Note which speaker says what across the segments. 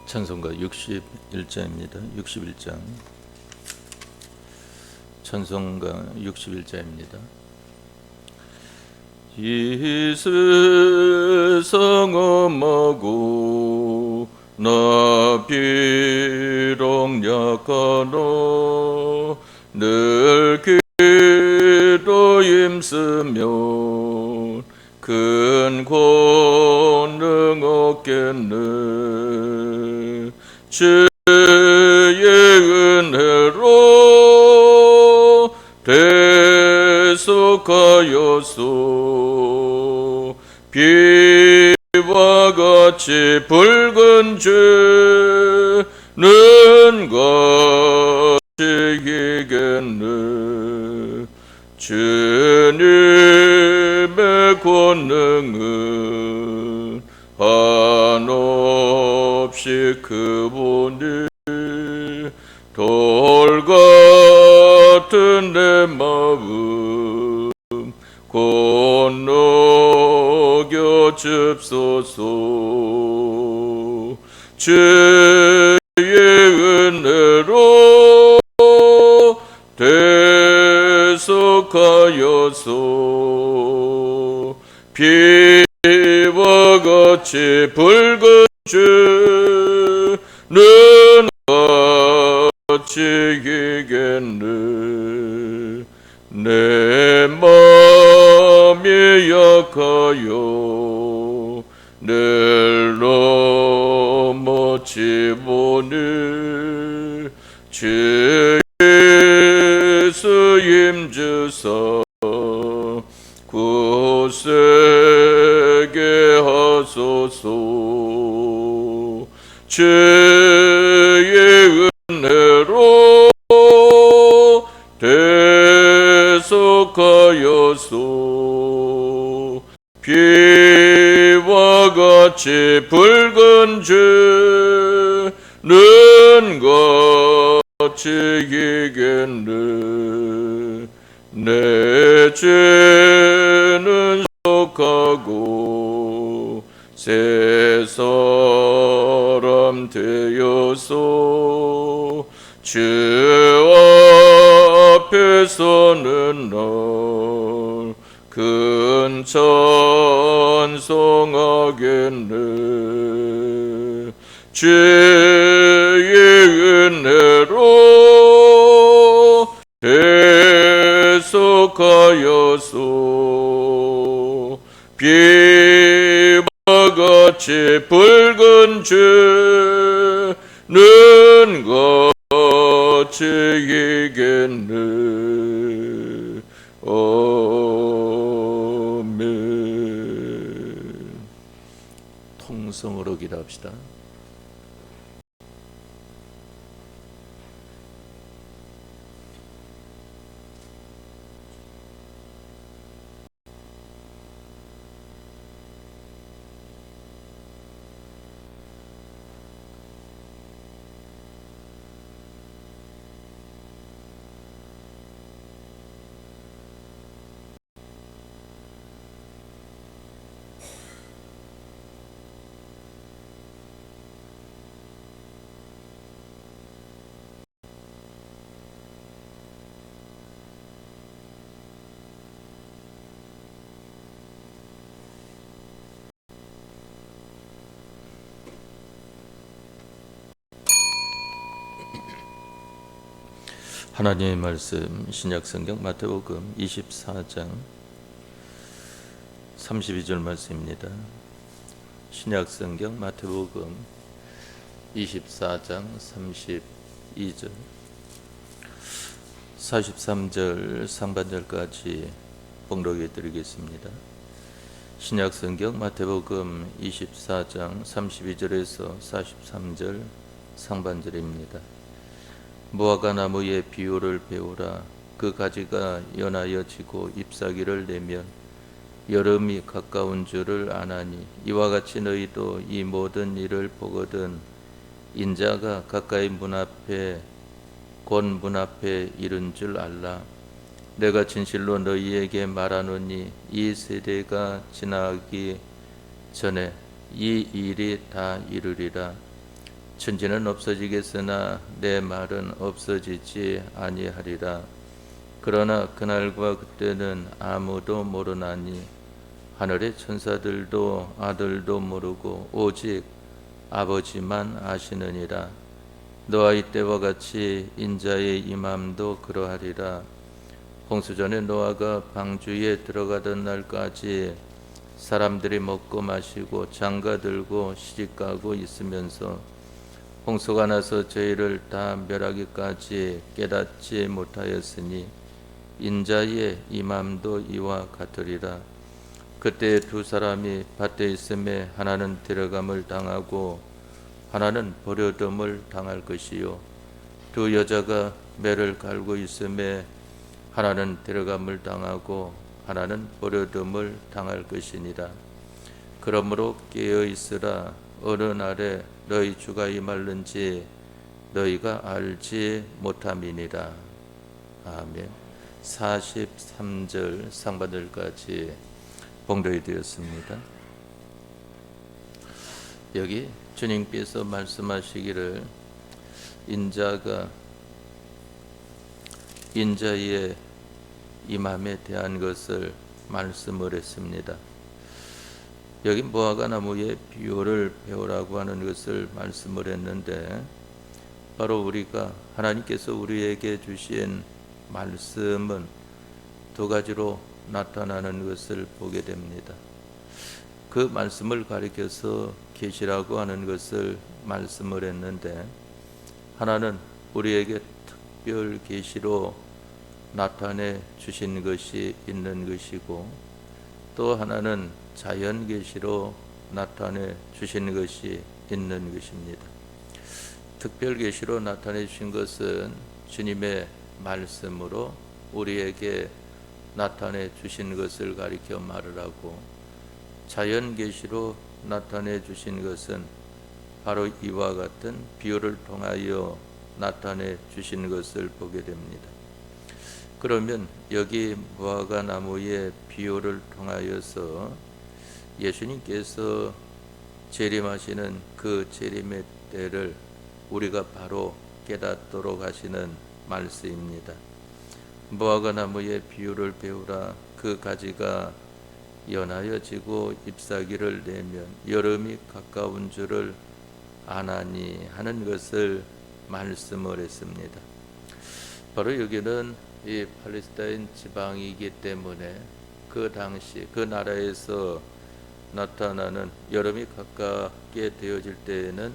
Speaker 1: 찬송가 61자입니다. 61장. 찬송가 61자입니다. 이 세상 엄하고 나 비록 약하노 늘 기도 힘쓰면 큰 권능 얻겠네. 주의 은혜로 대속하여서 비와 같이 붉은 죄는 거치겠네. 주님의 권능은 한없이 크보니 돌 같은 내 마음 건너겨 줍소서. 주의 은혜로 대속하여서 비와 같이 붉은 죄는 거치겠네. 내 맘이 약하여 늘 넘어지 보니 주 예수 힘주사 굳세게 하소서. 주의 은혜로 대속하여서 비와 같이 붉은 죄는 거치겠네. 내 죄는 속하고 새 사람 되어서 주 앞에서는 날 큰 찬송하겠네. 주의 은혜로 대속하여서 비와 같이 붉은 죄는 거치겠네. 아멘. 통성으로 기도합시다. 하나님의 말씀 신약성경 마태복음 24장 32절 말씀입니다. 신약성경 마태복음 24장 32절 43절 상반절까지 봉독해 드리겠습니다. 신약성경 마태복음 24장 32절에서 43절 상반절입니다. 무화과 나무의 비유를 배우라. 그 가지가 연하여 지고 잎사귀를 내면 여름이 가까운 줄을 아나니 이와 같이 너희도 이 모든 일을 보거든 인자가 가까이 문 앞에 곧 문 앞에 이른 줄 알라. 내가 진실로 너희에게 말하노니 이 세대가 지나기 전에 이 일이 다 이르리라. 천지는 없어지겠으나 내 말은 없어지지 아니하리라. 그러나 그날과 그때는 아무도 모르나니 하늘의 천사들도 아들도 모르고 오직 아버지만 아시느니라. 너와 이때와 같이 인자의 임함도 그러하리라. 홍수전에 노아가 방주에 들어가던 날까지 사람들이 먹고 마시고 장가들고 시집가고 있으면서 홍수가 나서 저희를 다 멸하기까지 깨닫지 못하였으니 인자의 임함도 이와 같으리라. 그때 두 사람이 밭에 있음에 하나는 데려감을 당하고 하나는 버려둠을 당할 것이요 두 여자가 매를 갈고 있음에 하나는 데려감을 당하고 하나는 버려둠을 당할 것이니라. 그러므로 깨어 있으라. 어느 날에 너희 주가 임할는지 너희가 알지 못함이니라. 아멘. 43절 상반절까지 봉독이 되었습니다. 여기 주님께서 말씀하시기를 인자가 인자의 임함에 대한 것을 말씀을 했습니다. 여기 무화과 나무의 비유를 배우라고 하는 것을 말씀을 했는데 바로 우리가 하나님께서 우리에게 주신 말씀은 두 가지로 나타나는 것을 보게 됩니다. 그 말씀을 가리켜서 계시라고 하는 것을 말씀을 했는데 하나는 우리에게 특별 계시로 나타내 주신 것이 있는 것이고 또 하나는 자연 계시로 나타내 주신 것이 있는 것입니다. 특별 계시로 나타내 주신 것은 주님의 말씀으로 우리에게 나타내 주신 것을 가리켜 말을 하고 자연 계시로 나타내 주신 것은 바로 이와 같은 비유를 통하여 나타내 주신 것을 보게 됩니다. 그러면 여기 무화과 나무의 비유를 통하여서 예수님께서 재림하시는 그 재림의 때를 우리가 바로 깨닫도록 하시는 말씀입니다. 무화과 나무의 비유를 배우라. 그 가지가 연하여지고 잎사귀를 내면 여름이 가까운 줄을 아나니 하는 것을 말씀을 했습니다. 바로 여기는 이 팔레스타인 지방이기 때문에 그 당시 그 나라에서 나타나는 여름이 가깝게 되어질 때에는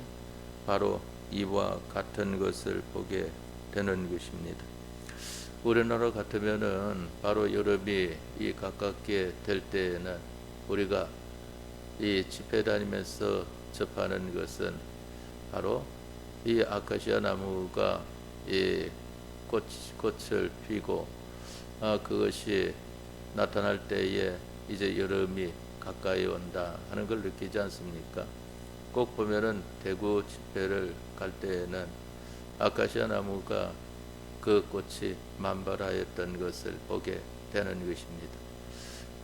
Speaker 1: 바로 이와 같은 것을 보게 되는 것입니다. 우리나라 같으면은 바로 여름이 이 가깝게 될 때에는 우리가 이 집회 다니면서 접하는 것은 바로 이 아카시아 나무가 이 꽃을 피고 그것이 나타날 때에 이제 여름이 가까이 온다 하는 걸 느끼지 않습니까? 꼭 보면은 대구 집회를 갈 때에는 아카시아 나무가 그 꽃이 만발하였던 것을 보게 되는 것입니다.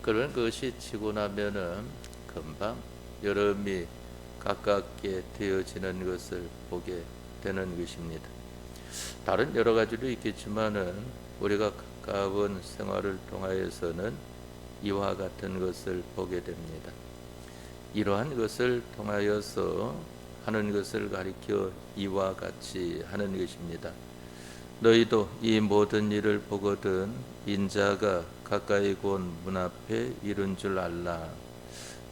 Speaker 1: 그러면 그것이 지고 나면은 금방 여름이 가깝게 되어지는 것을 보게 되는 것입니다. 다른 여러 가지도 있겠지만은 우리가 가까운 생활을 통하여서는 이와 같은 것을 보게 됩니다. 이러한 것을 통하여서 하는 것을 가리켜 이와 같이 하는 것입니다. 너희도 이 모든 일을 보거든 인자가 가까이 곧 문 앞에 이른 줄 알라.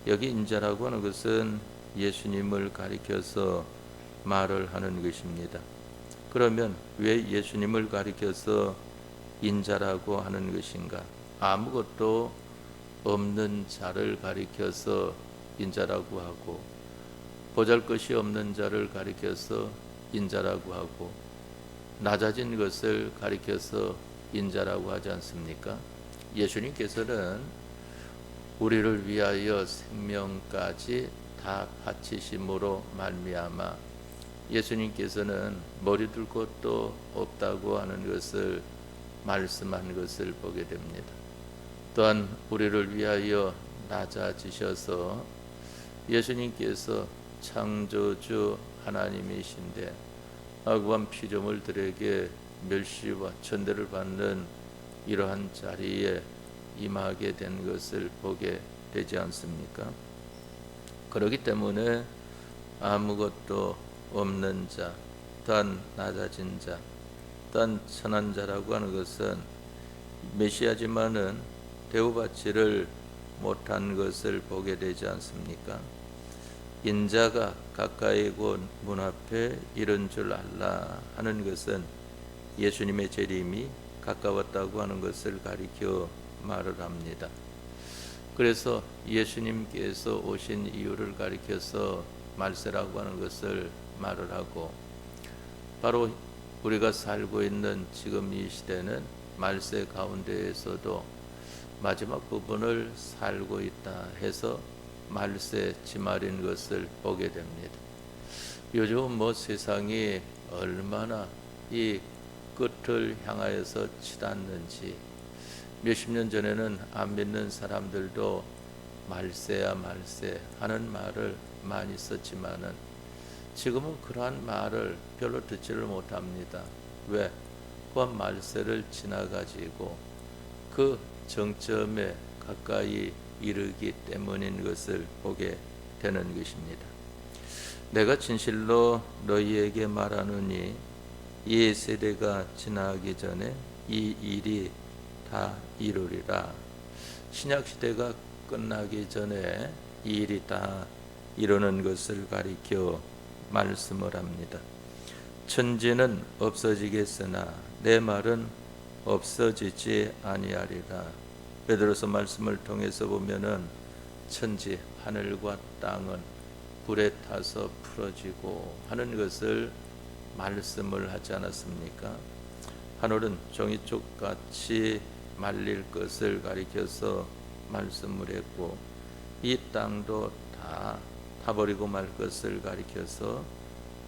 Speaker 1: 여기 인자라고 하는 것은 예수님을 가리켜서 말을 하는 것입니다. 그러면 왜 예수님을 가리켜서 인자라고 하는 것인가? 아무것도 없는 자를 가리켜서 인자라고 하고 보잘것이 없는 자를 가리켜서 인자라고 하고 낮아진 것을 가리켜서 인자라고 하지 않습니까? 예수님께서는 우리를 위하여 생명까지 다 바치심으로 말미암아 예수님께서는 머리 둘 곳도 없다고 하는 것을 말씀한 것을 보게 됩니다. 또한 우리를 위하여 낮아지셔서 예수님께서 창조주 하나님이신데 구한 피조물들에게 멸시와 천대를 받는 이러한 자리에 임하게 된 것을 보게 되지 않습니까? 그렇기 때문에 아무것도 없는 자, 또한 낮아진 자, 또한 천한 자라고 하는 것은 메시아지만은 대우받지를 못한 것을 보게 되지 않습니까? 인자가 가까이 곧 문 앞에 이른 줄 알라 하는 것은 예수님의 재림이 가까웠다고 하는 것을 가리켜 말을 합니다. 그래서 예수님께서 오신 이유를 가리켜서 말세라고 하는 것을 말을 하고, 바로 우리가 살고 있는 지금 이 시대는 말세 가운데에서도 마지막 부분을 살고 있다 해서 말세 지말인 것을 보게 됩니다. 요즘 세상이 얼마나 이 끝을 향하여서 치닫는지, 몇십 년 전에는 안 믿는 사람들도 말세야 말세 하는 말을 많이 썼지만은 지금은 그러한 말을 별로 듣지를 못합니다. 왜? 그한 말세를 지나가지고 그 정점에 가까이 이르기 때문인 것을 보게 되는 것입니다. 내가 진실로 너희에게 말하노니 이 세대가 지나기 전에 이 일이 다 이루리라. 신약 시대가 끝나기 전에 이 일이 다 이루는 것을 가리켜 말씀을 합니다. 천지는 없어지겠으나 내 말은 없어지지 아니하리라. 베드로서 말씀을 통해서 보면은 천지 하늘과 땅은 불에 타서 풀어지고 하는 것을 말씀을 하지 않았습니까? 하늘은 종이쪽같이 말릴 것을 가리켜서 말씀을 했고, 이 땅도 다 타버리고 말 것을 가리켜서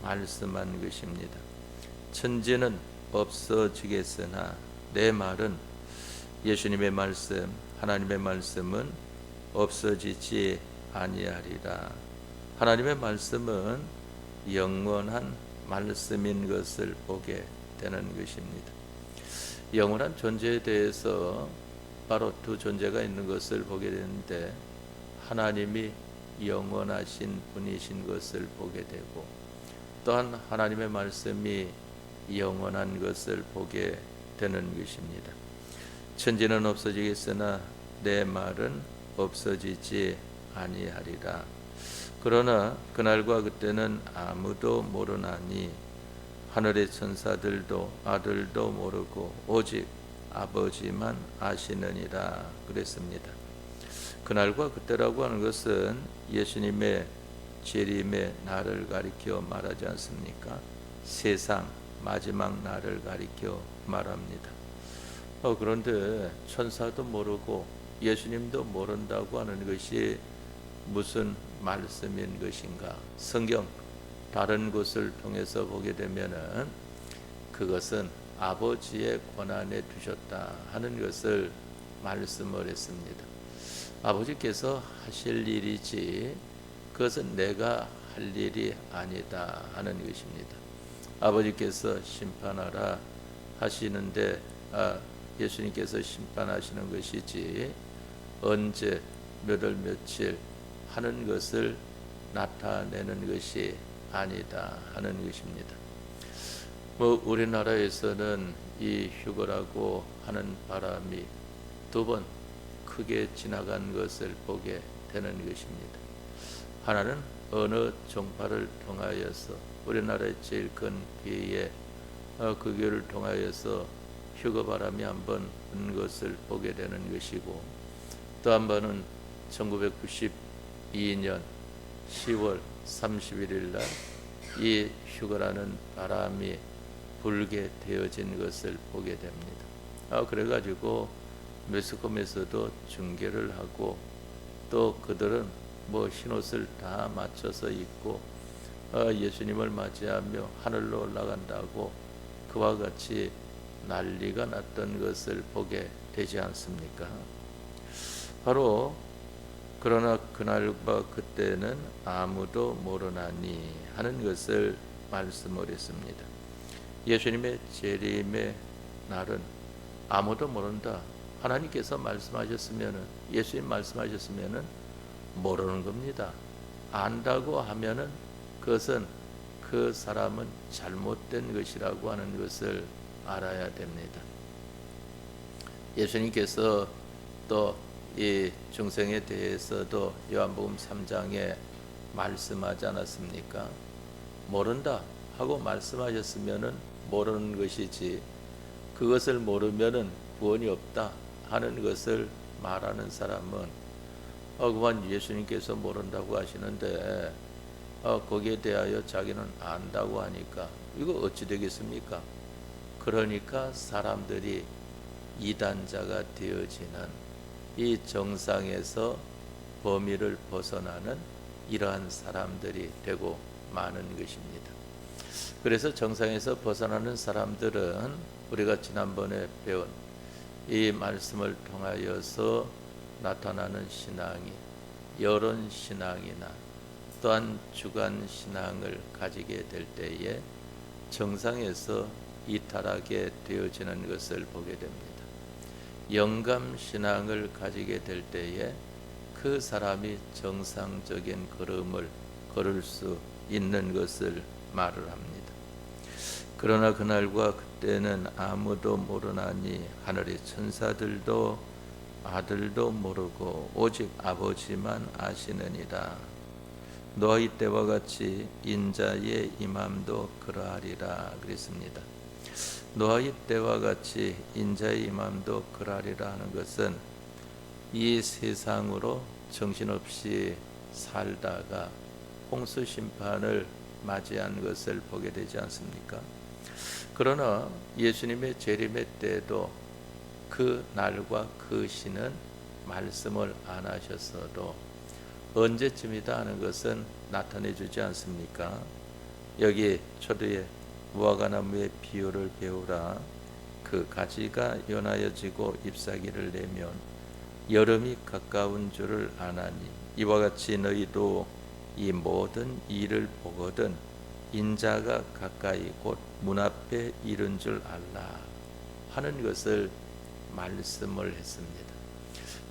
Speaker 1: 말씀한 것입니다. 천지는 없어지겠으나 내 말은, 예수님의 말씀, 하나님의 말씀은 없어지지 아니하리라. 하나님의 말씀은 영원한 말씀인 것을 보게 되는 것입니다. 영원한 존재에 대해서 바로 두 존재가 있는 것을 보게 되는데, 하나님이 영원하신 분이신 것을 보게 되고, 또한 하나님의 말씀이 영원한 것을 보게 되는 것입니다. 천지는 없어지겠으나 내 말은 없어지지 아니하리라. 그러나 그날과 그때는 아무도 모르나니 하늘의 천사들도 아들도 모르고 오직 아버지만 아시느니라 그랬습니다. 그날과 그때라고 하는 것은 예수님의 재림의 날을 가리켜 말하지 않습니까? 세상 마지막 날을 가리켜 말합니다. 그런데 천사도 모르고 예수님도 모른다고 하는 것이 무슨 말씀인 것인가? 성경 다른 곳을 통해서 보게 되면은 그것은 아버지의 권한에 두셨다 하는 것을 말씀을 했습니다. 아버지께서 하실 일이지 그것은 내가 할 일이 아니다 하는 것입니다. 아버지께서 심판하라 하시는데 예수님께서 심판하시는 것이지 언제 몇 월 며칠 하는 것을 나타내는 것이 아니다 하는 것입니다. 우리나라에서는 이 휴거라고 하는 바람이 두 번 크게 지나간 것을 보게 되는 것입니다. 하나는 어느 종파를 통하여서 우리나라의 제일 큰 교회에 그 교회를 통하여서 휴거 바람이 한번 분 것을 보게 되는 것이고, 또 한 번은 1992년 10월 31일 날 이 휴거라는 바람이 불게 되어진 것을 보게 됩니다. 그래가지고 매스컴에서도 중계를 하고, 또 그들은 흰옷을 다 맞춰서 입고 예수님을 맞이하며 하늘로 올라간다고 그와 같이 난리가 났던 것을 보게 되지 않습니까? 바로 그러나 그날과 그때는 아무도 모르나니 하는 것을 말씀을 했습니다. 예수님의 재림의 날은 아무도 모른다. 하나님께서 말씀하셨으면은, 예수님 말씀하셨으면은 모르는 겁니다. 안다고 하면은 그것은 그 사람은 잘못된 것이라고 하는 것을 알아야 됩니다. 예수님께서 또 이 중생에 대해서도 요한복음 3장에 말씀하지 않았습니까? 모른다 하고 말씀하셨으면은 모르는 것이지, 그것을 모르면은 구원이 없다 하는 것을 말하는 사람은 그만 예수님께서 모른다고 하시는데 거기에 대하여 자기는 안다고 하니까 이거 어찌 되겠습니까? 그러니까 사람들이 이단자가 되어지는, 이 정상에서 범위를 벗어나는 이러한 사람들이 되고 마는 것입니다. 그래서 정상에서 벗어나는 사람들은 우리가 지난번에 배운 이 말씀을 통하여서 나타나는 신앙이 여론 신앙이나 또한 주관 신앙을 가지게 될 때에 정상에서 이탈하게 되어지는 것을 보게 됩니다. 영감 신앙을 가지게 될 때에 그 사람이 정상적인 걸음을 걸을 수 있는 것을 말을 합니다. 그러나 그날과 그때는 아무도 모르나니 하늘의 천사들도 아들도 모르고 오직 아버지만 아시느니라. 노아의 때와 같이 인자의 임함도 그러하리라 그랬습니다. 노아의 때와 같이 인자의 임함도 그러하리라 하는 것은 이 세상으로 정신없이 살다가 홍수 심판을 맞이한 것을 보게 되지 않습니까? 그러나 예수님의 재림의 때도 그 날과 그 시는 말씀을 안 하셨어도 언제쯤이다 하는 것은 나타내 주지 않습니까? 여기 초대에 무화과나무의 비유를 배우라. 그 가지가 연하여지고 잎사귀를 내면 여름이 가까운 줄을 아나니 이와 같이 너희도 이 모든 일을 보거든 인자가 가까이 곧 문 앞에 이른 줄 알라 하는 것을 말씀을 했습니다.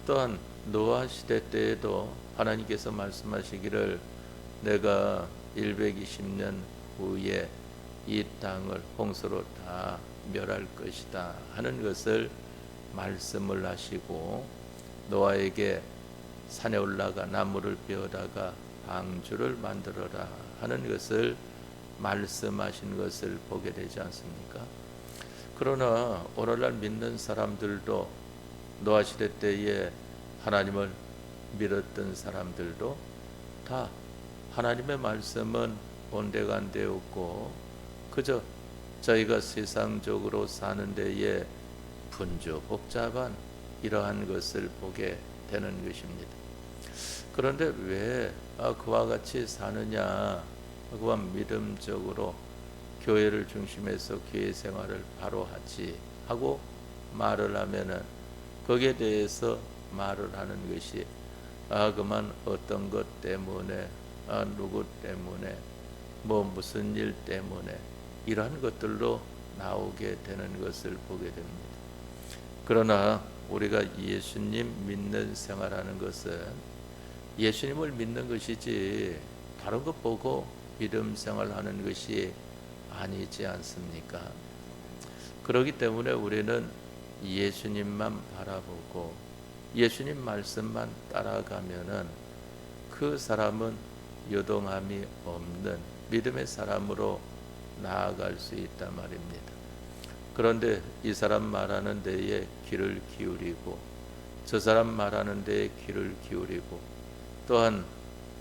Speaker 1: 또한 노아 시대 때에도 하나님께서 말씀하시기를 내가 120년 후에 이 땅을 홍수로 다 멸할 것이다 하는 것을 말씀을 하시고, 노아에게 산에 올라가 나무를 베어다가 방주를 만들어라 하는 것을 말씀하신 것을 보게 되지 않습니까? 그러나 오늘날 믿는 사람들도 노아 시대 때에 하나님을 믿었던 사람들도 다 하나님의 말씀은 온데간데 없고 그저 저희가 세상적으로 사는 데에 분주 복잡한 이러한 것을 보게 되는 것입니다. 그런데 왜 그와 같이 사느냐, 그와 믿음적으로 교회를 중심해서 교회 생활을 바로 하지 하고 말을 하면은 거기에 대해서 말을 하는 것이 그만 어떤 것 때문에 누구 때문에 무슨 일 때문에 이러한 것들로 나오게 되는 것을 보게 됩니다. 그러나 우리가 예수님 믿는 생활하는 것은 예수님을 믿는 것이지 다른 것 보고 믿음 생활하는 것이 아니지 않습니까? 그렇기 때문에 우리는 예수님만 바라보고 예수님 말씀만 따라가면은 그 사람은 요동함이 없는 믿음의 사람으로 나아갈 수 있단 말입니다. 그런데 이 사람 말하는 데에 귀를 기울이고 저 사람 말하는 데에 귀를 기울이고 또한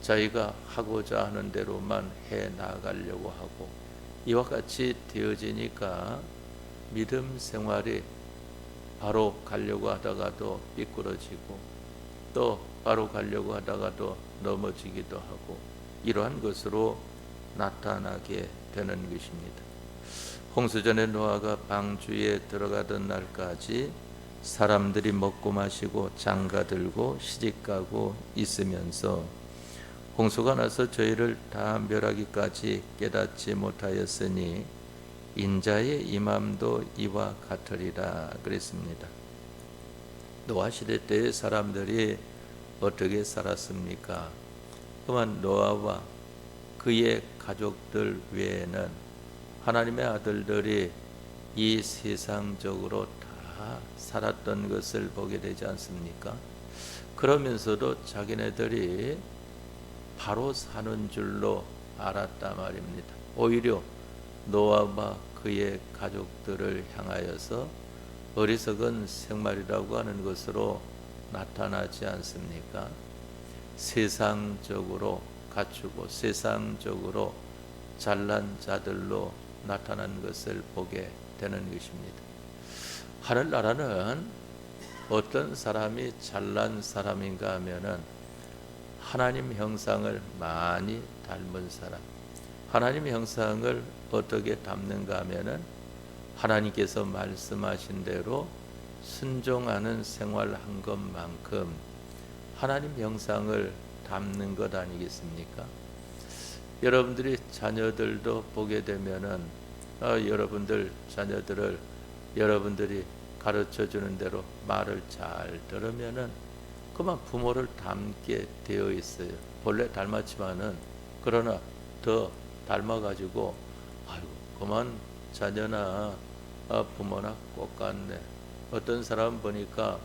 Speaker 1: 자기가 하고자 하는 대로만 해 나가려고 하고 이와 같이 되어지니까 믿음 생활이 바로 가려고 하다가도 미끄러지고 또 바로 가려고 하다가도 넘어지기도 하고 이러한 것으로 나타나게 되는 것입니다. 홍수전에 노아가 방주에 들어가던 날까지 사람들이 먹고 마시고 장가들고 시집가고 있으면서 홍수가 나서 저희를 다 멸하기까지 깨닫지 못하였으니 인자의 임함도 이와 같으리라 그랬습니다. 노아 시대 때의 사람들이 어떻게 살았습니까? 그만 노아와 그의 가족들 외에는 하나님의 아들들이 이 세상적으로 다 살았던 것을 보게 되지 않습니까? 그러면서도 자기네들이 바로 사는 줄로 알았단 말입니다. 오히려 노아와 그의 가족들을 향하여서 어리석은 생활이라고 하는 것으로 나타나지 않습니까? 세상적으로 갖추고 세상적으로 잘난 자들로 나타난 것을 보게 되는 것입니다. 하늘나라는 어떤 사람이 잘난 사람인가 하면은 하나님 형상을 많이 닮은 사람. 하나님 형상을 어떻게 닮는가 하면은 하나님께서 말씀하신 대로 순종하는 생활한 것만큼 하나님 형상을 담는 것 아니겠습니까? 여러분들이 자녀들도 보게 되면은 여러분들 자녀들을 여러분들이 가르쳐 주는 대로 말을 잘 들으면은 그만 부모를 닮게 되어 있어요. 본래 닮았지만은 그러나 더 닮아가지고 아이고 그만 자녀나 부모나 똑같네. 어떤 사람 보니까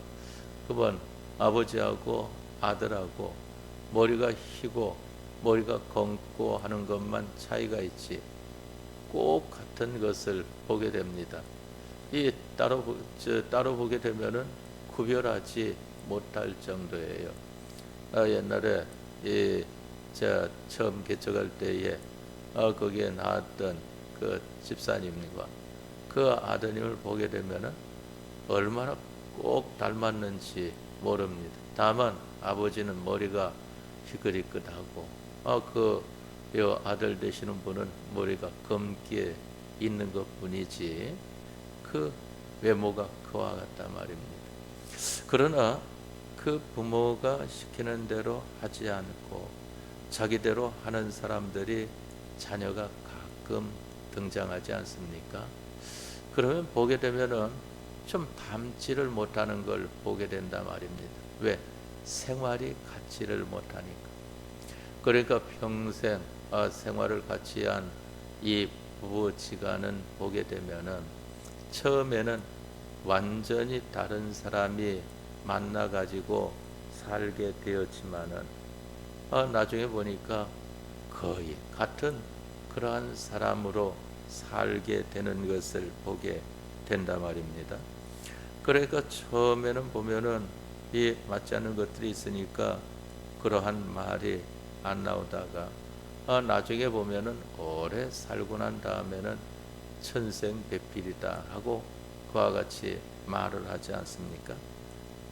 Speaker 1: 그만 아버지하고 아들하고 머리가 희고 머리가 검고 하는 것만 차이가 있지 꼭 같은 것을 보게 됩니다. 이 따로 보게 되면은 구별하지 못할 정도예요. 옛날에 제가 처음 개척할 때에 거기에 나왔던 그 집사님과 그 아드님을 보게 되면은 얼마나 꼭 닮았는지 모릅니다. 다만 아버지는 머리가 희끗희끗하고 그 아들 되시는 분은 머리가 검게 있는 것뿐이지 그 외모가 그와 같단 말입니다. 그러나 그 부모가 시키는 대로 하지 않고 자기대로 하는 사람들이 자녀가 가끔 등장하지 않습니까? 그러면 보게 되면은 좀 닮지를 못하는 걸 보게 된단 말입니다. 왜? 생활이 같지를 못하니까. 그러니까 평생 생활을 같이 한 이 부부지간은 보게 되면은 처음에는 완전히 다른 사람이 만나가지고 살게 되었지만은 나중에 보니까 거의 같은 그러한 사람으로 살게 되는 것을 보게 된단 말입니다. 그러니까 처음에는 보면은 이 맞지 않는 것들이 있으니까 그러한 말이 안 나오다가 나중에 보면은 오래 살고 난 다음에는 천생배필이다 하고 그와 같이 말을 하지 않습니까?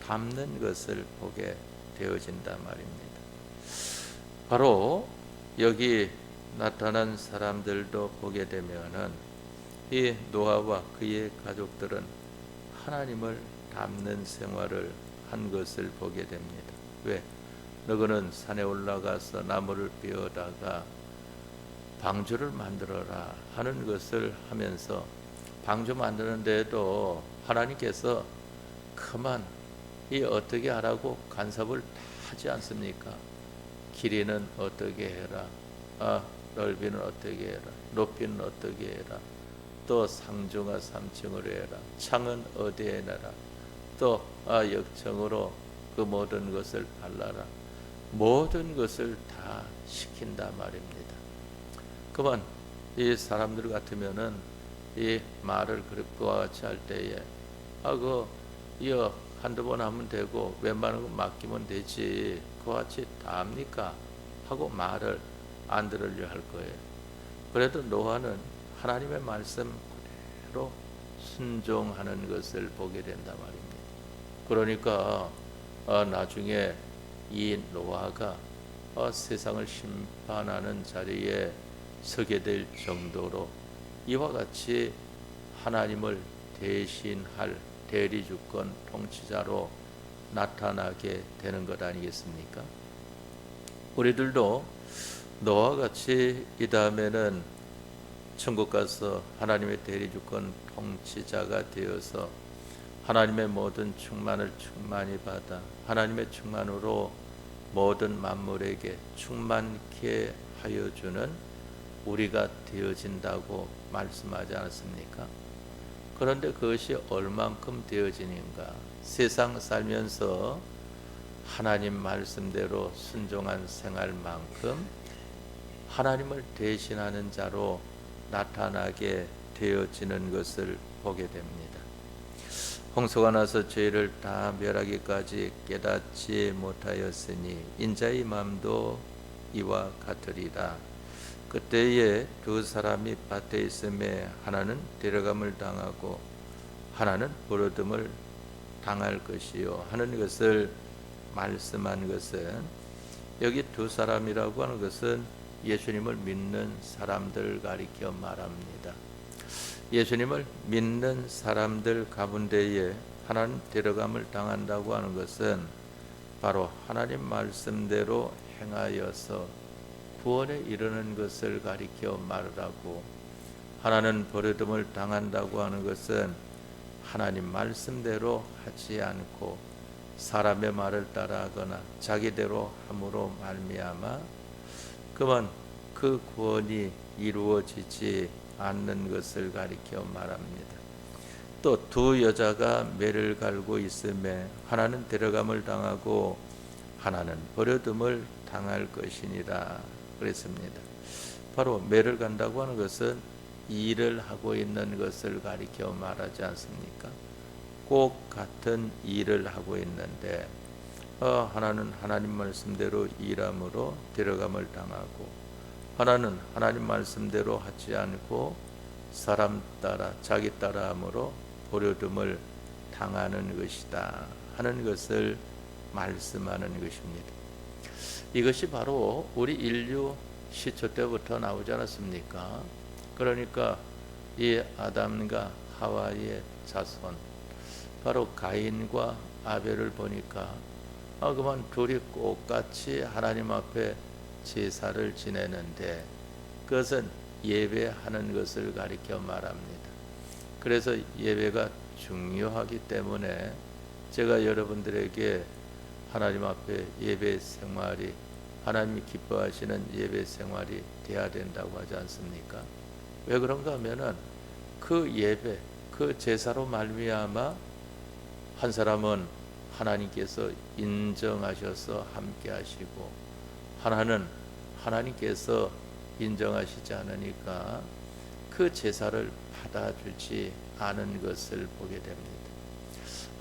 Speaker 1: 닮는 것을 보게 되어진단 말입니다. 바로 여기 나타난 사람들도 보게 되면은 이 노아와 그의 가족들은 하나님을 닮는 생활을 한 것을 보게 됩니다. 왜? 너희는 산에 올라가서 나무를 베어다가 방주를 만들어라 하는 것을 하면서 방주 만드는 데에도 하나님께서 그만 이 어떻게 하라고 간섭을 다 하지 않습니까? 길이는 어떻게 해라, 넓이는 어떻게 해라, 높이는 어떻게 해라, 또 상중하 3층으로 해라, 창은 어디에 내라, 또 역청으로 그 모든 것을 발라라, 모든 것을 다 시킨단 말입니다. 그만 이 사람들 같으면은 이 말을 그와 같이 할 때에 이거 한두 번 하면 되고 웬만한 거 맡기면 되지 그와 같이 다 합니까? 하고 말을 안 들으려 할 거예요. 그래도 노아는 하나님의 말씀 그대로 순종하는 것을 보게 된단 말입니다. 그러니까 나중에 이 노아가 세상을 심판하는 자리에 서게 될 정도로 이와 같이 하나님을 대신할 대리주권 통치자로 나타나게 되는 것 아니겠습니까? 우리들도 노아와 같이 이 다음에는 천국 가서 하나님의 대리주권 통치자가 되어서 하나님의 모든 충만을 충만히 받아 하나님의 충만으로 모든 만물에게 충만케 하여 주는 우리가 되어진다고 말씀하지 않았습니까? 그런데 그것이 얼만큼 되어지는가? 세상 살면서 하나님 말씀대로 순종한 생활만큼 하나님을 대신하는 자로 나타나게 되어지는 것을 보게 됩니다. 홍수가 나서 죄를 다 멸하기까지 깨닫지 못하였으니 인자의 마음도 이와 같으리라. 그때에 두 사람이 밭에 있음에 하나는 데려감을 당하고 하나는 버려둠을 당할 것이요 하는 것을 말씀한 것은, 여기 두 사람이라고 하는 것은 예수님을 믿는 사람들 가리켜 말합니다. 예수님을 믿는 사람들 가운데에 하나님 데려감을 당한다고 하는 것은 바로 하나님 말씀대로 행하여서 구원에 이르는 것을 가리켜 말하고, 하나는 버려둠을 당한다고 하는 것은 하나님 말씀대로 하지 않고 사람의 말을 따라하거나 자기대로 함으로 말미암아 그만 그 구원이 이루어지지 않는 것을 가리켜 말합니다. 또 두 여자가 매를 갈고 있음에 하나는 데려감을 당하고 하나는 버려둠을 당할 것이니라 그랬습니다. 바로 매를 간다고 하는 것은 일을 하고 있는 것을 가리켜 말하지 않습니까? 꼭 같은 일을 하고 있는데 하나는 하나님 말씀대로 일함으로 데려감을 당하고 하나는 하나님 말씀대로 하지 않고 사람 따라 자기 따라 함으로 버려둠을 당하는 것이다 하는 것을 말씀하는 것입니다. 이것이 바로 우리 인류 시초 때부터 나오지 않았습니까? 그러니까 이 아담과 하와의 자손, 바로 가인과 아벨을 보니까 그만 둘이 똑같이 하나님 앞에 제사를 지내는데 그것은 예배하는 것을 가리켜 말합니다. 그래서 예배가 중요하기 때문에 제가 여러분들에게 하나님 앞에 예배 생활이, 하나님이 기뻐하시는 예배 생활이 돼야 된다고 하지 않습니까? 왜 그런가 하면은 그 예배, 그 제사로 말미암아 한 사람은 하나님께서 인정하셔서 함께 하시고 하나는 하나님께서 인정하시지 않으니까 그 제사를 받아주지 않은 것을 보게 됩니다.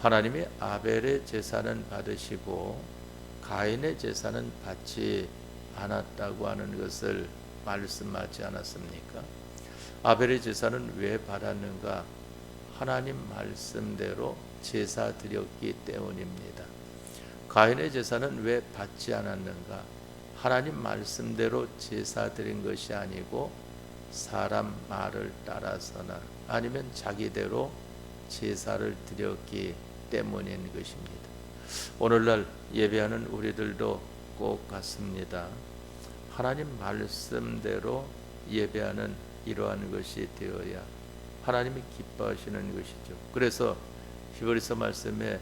Speaker 1: 하나님이 아벨의 제사는 받으시고 가인의 제사는 받지 않았다고 하는 것을 말씀하지 않았습니까? 아벨의 제사는 왜 받았는가? 하나님 말씀대로 제사 드렸기 때문입니다. 가인의 제사는 왜 받지 않았는가? 하나님 말씀대로 제사 드린 것이 아니고 사람 말을 따라서나 아니면 자기대로 제사를 드렸기 때문인 것입니다. 오늘날 예배하는 우리들도 꼭 같습니다. 하나님 말씀대로 예배하는 이러한 것이 되어야 하나님이 기뻐하시는 것이죠. 그래서 히브리서 말씀에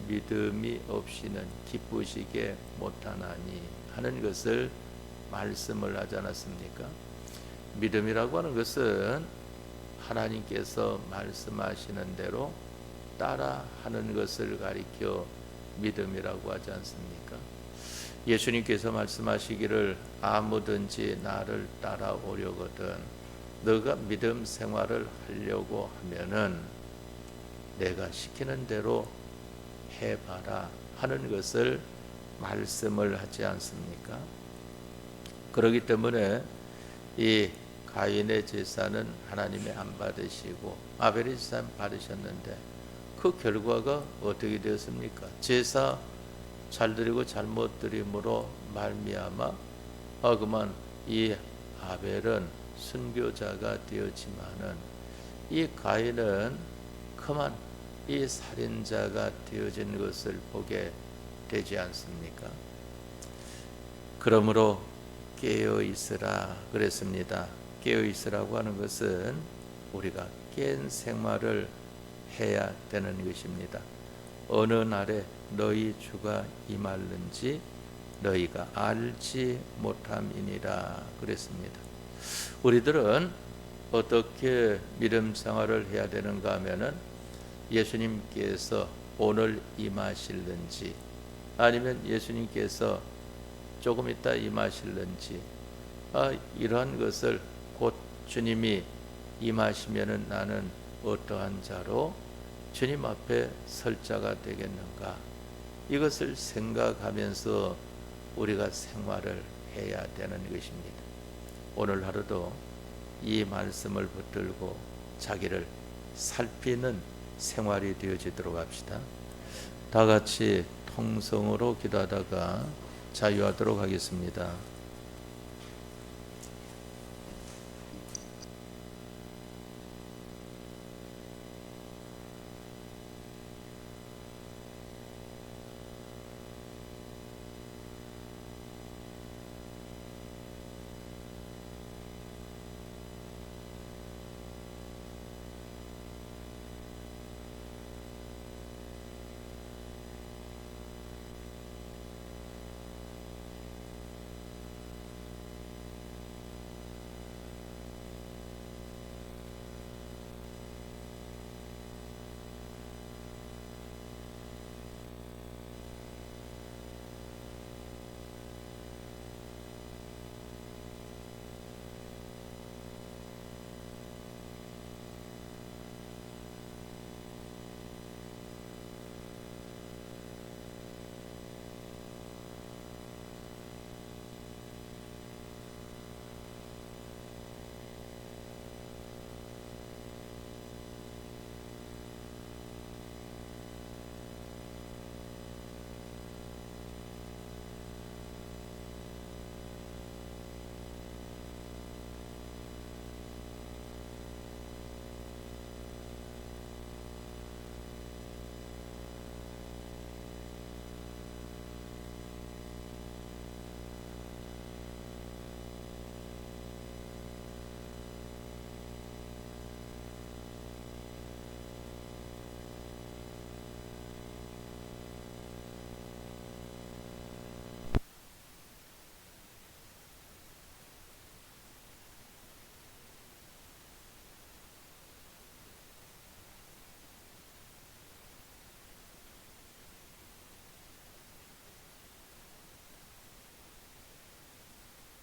Speaker 1: 믿음이 없이는 기쁘시게 못하나니 하는 것을 말씀을 하지 않았습니까? 믿음이라고 하는 것은 하나님께서 말씀하시는 대로 따라하는 것을 가리켜 믿음이라고 하지 않습니까? 예수님께서 말씀하시기를 아무든지 나를 따라오려거든 너가 믿음 생활을 하려고 하면은 내가 시키는 대로 해봐라 하는 것을 말씀을 하지 않습니까? 그렇기 때문에 이 가인의 제사는 하나님이 안 받으시고 아벨의 제사는 받으셨는데 그 결과가 어떻게 되었습니까? 제사 잘 드리고 잘못 드림으로 말미암아 그만 이 아벨은 순교자가 되었지만은 이 가인은 그만 이 살인자가 되어진 것을 보게 되지 않습니까? 그러므로 깨어 있으라 그랬습니다. 깨어 있으라고 하는 것은 우리가 깬 생활을 해야 되는 것입니다. 어느 날에 너희 주가 임할는지 너희가 알지 못함이니라 그랬습니다. 우리들은 어떻게 믿음 생활을 해야 되는가 하면은 예수님께서 오늘 임하실는지 아니면 예수님께서 조금 있다 임하실는지 이러한 것을 곧 주님이 임하시면은 나는 어떠한 자로 주님 앞에 설 자가 되겠는가, 이것을 생각하면서 우리가 생활을 해야 되는 것입니다. 오늘 하루도 이 말씀을 붙들고 자기를 살피는 생활이 되어지도록 합시다. 다 같이 통성으로 기도하다가 자유하도록 하겠습니다.